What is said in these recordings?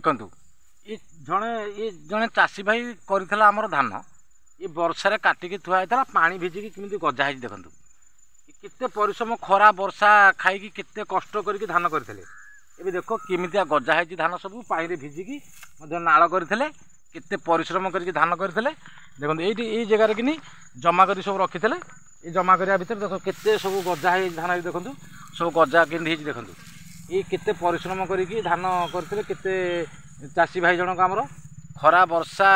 देखंतु ये जड़े चाषी भाई करथिला हमर धान ये वर्षा काटिकी थुआ होता पानी भिजिकी केमी गजा है देखंतु केते परिश्रम खरा वर्षा खाई केते कष्ट करके धान करथिले एबे देखो केमितिया गजा है धान सब पानी रे भिजिकी नाल करथिले केते परिश्रम करके धान करथिले देखंतु ये जगह कि जमा कर सब रखिथिले ये जमा करिया भितर देखो केते सब गजा है धान देखंतु सब गजा केंदी देखंतु ये केते परिश्रम करके धान करथिले केते चाषी भाई जनक आमर खरा वर्षा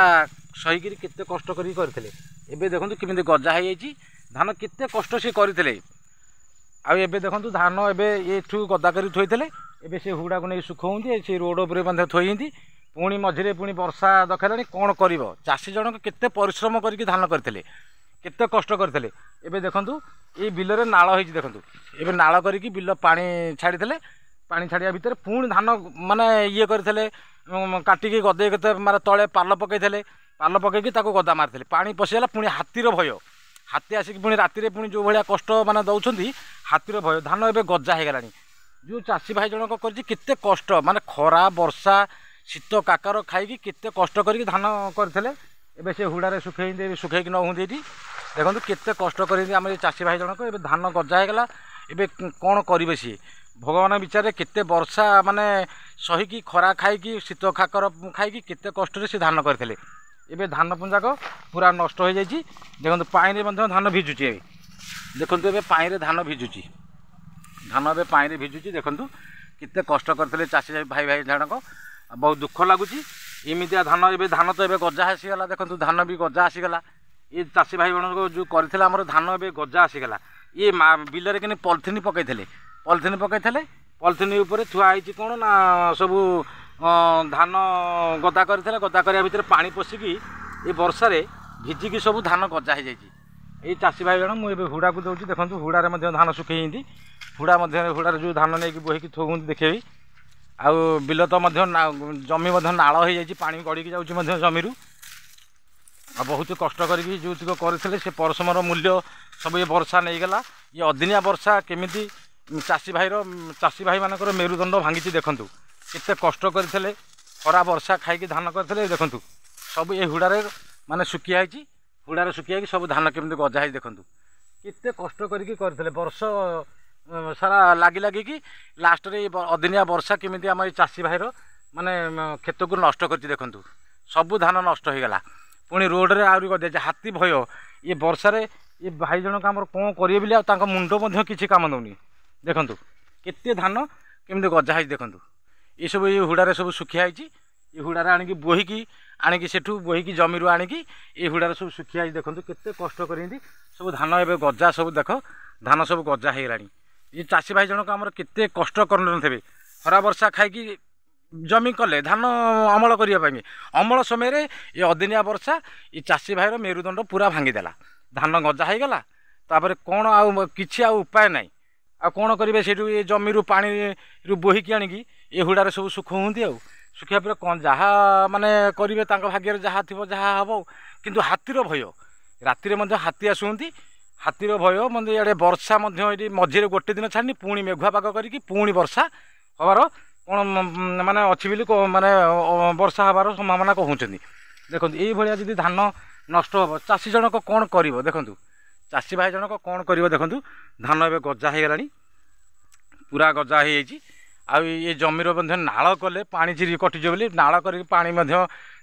सहीकि केते कष्ट करी करथिले एबे देखंतु केमिति गजा है धान केते कष्ट से करथिले आ एबे देखंतु धान एबे एठू गदा करी थोइथिले एबे से हुड़ा को नै सुखौंती से रोड उपरे बंधे थोइंती पुणी मझिरे पुणी वर्षा दखलानी कोन करिवो चाषी जनक केते परिश्रम करके धान करथिले केते कष्ट करथिले एबे देखंतु ए बिल रे नाळ होई देखंतु एबे नाळ करिकी बिल पानी छाड़ीथिले पानी छाड़िया भितर पुणी धान माने ये करथिले काटिकी गदे केते मारे तळे पाल पकैथिले पाल पकैकी ताको गदा मारथिले पानी पसिगला पुणी हातीर भय हाथी आसिक पुणी राति पुणी जो भाया कष्ट माने दौरान हाथीर भय धान एबे गजा हो गलानी जो चाषी भाई जनक करते कष्ट माने खरा वर्षा शीत काकर खाई केते कष्ट करके धान करथिले एबे से हुड़ारे सुखै कि नहुंदी देखो केते कष्ट कर आम चाषी भाई जनक एबे धान गजा हो गला एबे कौन करेंगे सी भगवान विचार केते वर्षा माने सहीकि खरा खाई शीत काकर खाई केते कष्ट से धान करथिले एबे धान पुंजाक पूरा नष्ट हो जाइए देखो पानी में धान भिजुची देखो ए पानी धान भिजुची धान ए पानी भिजुची देखो केते कष्ट करते चाषी भाई भाई जनक बहुत दुख लगुच इमितिया धान ए धान तो ए गजा आसीगला देखो धान भी गजा आसीगला ये चाषी भाई जनक जो करथिले हमर धान ए गजा आसीगला ये बिल कि पॉलिथिन पकईले पॉलिथिन उपर थुआई कौन ना सब धान गदा करथिले गदा करिया भितर पानी पशिकी ये वर्षा रे भिजिकी सब धान गजा हो जाइए चाषी भाई जन मुझे हुड़ा को दूसरी देखो हुड़ारे धान सुखई हुड़ारे जो धान नहीं बोहीकी थोक देखेबी आउ बिल तो जमी नाल हो जाइए पानी गड़िकी जाऊँगी जमी आ बहुत कष्ट करी जो करते से परिश्रम मूल्य सब ये वर्षा नहीं गला ये अदिनिया वर्षा केमिति चाषी भाई मानकर मेरुदंड भांगी देखूँ केते कष्ट करते खरा वर्षा खाई धान करते देखूँ सब ये हुड़ारे माने सुखिया हुड़ारे सुखिया सब धान केमिति गजा है देखूँ केते कष्ट करते वर्ष सारा लगी लगिकी लास्ट रे अदिनिया वर्षा केमिति आम चाषी भाईर माने खेत को नष्ट कर देखूँ सब धान नष्ट हो गला पुणी रोड रे आहरी गदे हाथी भय ये वर्षा रे ये भाई जनक आमर कौन करेंगे बोली मुंड किसी काम दौनी देखूँ केते धान केमिति गजा है देखूँ ये सब ये हुड़ारे सब सुखिया ये हुड़ारे आणिकी बोहीकी आणिकी सेठू बोहीकी जमीरू आणिकी ये हुड़ारे सब सुखिया देखूँ केते कष्ट करेंदी सब धान एबे गजा सब देख धान सब गजा हो गलानी ये चाषी भाई जनक आमर केते कष्ट कर खरा वर्षा खाई जमी कले धान अमल करने अमल समय रे ये अदिनिया वर्षा ये चाषी भाईर मेरुदंड पूरा भांगीदेला धान गजा हो गला तापर कौन आउ किछि आउ उपाय नाई आ कौन करेंगे से ये जमीरू पानी बोहीकी आणिकी ये हुड़ारे सब सुख होंगे आउ सुखिया पर कौन जहाँ माने करेंगे भाग्य जहाँ थी जहाँ हम किंतु हाथीर भय राति हाथी आसुंती हाथीर भय मतलब इे वर्षा मझे गोटे दिन छाड़ी पुणी मेघुआ पाग करके पुणी वर्षा हबार कौन माने अच्छी बोली माने वर्षा हबार संभावना कहते देखो ये जब धान नष्ट हम चाषी जनक कौन कर देखूँ चाषी भाई जनक कौन कर देखूँ धान ए गजा हो गला पूरा गजा हो ये जमीर नाल कले पानी झिरी कटिज बोली नाल कर पानी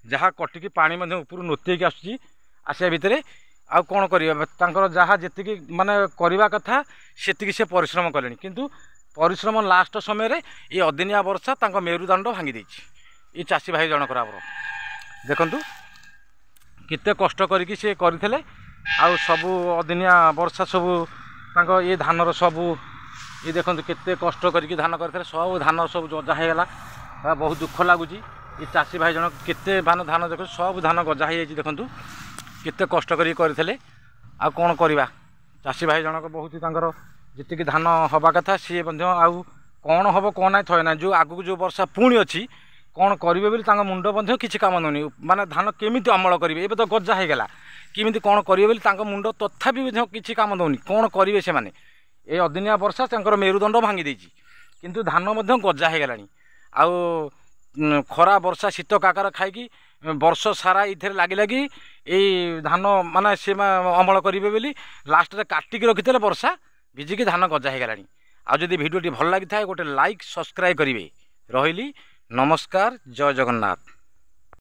जहाँ कटिकी पानी ऊपर नोतेक आसिया भितर आउ कौन कर जहाँ जी माने करवा कथा से परिश्रम कले किंतु परिश्रम लास्ट समय रे ये अदिनिया वर्षा मेरुदंड भांगी देछि ये चाषी भाई जनकर आबर देखूँ केते कष्ट करके से करथिले आउ सबू अदिनिया वर्षा सबू ये धानर सबू ये देखो केते कष्ट करके धान करते सब धान सब गजा हो गला बहुत दुख लगुच ये चाषी भाई जनक केते धान देख सब धान गजा हो देखूँ केते कष्ट करते आ कौन करवा चाषी भाई जनक बहुत जी धान हवा कथा सी आउ कौन हम कौन ना थे ना जो आगू जो वर्षा पुणी अच्छी कौन करेंगे बोली मुंड किसी काम दौनी माने धान केमिति अमल करेंगे ये तो गजा हो गला किमिति कौन करेंगे बोली मुंड तथापि किसी काम दौनी कौन करेंगे से माने ये अदिनिया वर्षा मेरुदंड भांगी देछि किंतु धान गजा हो गलानी आउ ଖରା ବର୍ଷା ଶୀତ କାକର ଖାଇକି ବର୍ଷ ସାରା ଏଇଥିରେ ଲାଗି ଲାଗି ଏଇ ଧାନ ମାନେ ସେ ଅମଳ କରିବେ ବୋଲି ଲାଷ୍ଟରେ କାଟିକି ରଖିଥିଲେ ବର୍ଷା ଭିଜିକି ଧାନ ଗଜା ହେଇଗଲାଣି। ଆଉ ଯଦି ଭିଡ଼ିଓଟି ଭଲ ଲାଗିଥାଏ ଗୋଟେ ଲାଇକ୍ ସବସ୍କ୍ରାଇବ୍ କରିବେ। ରହିଲି, ନମସ୍କାର, ଜୟ ଜଗନ୍ନାଥ।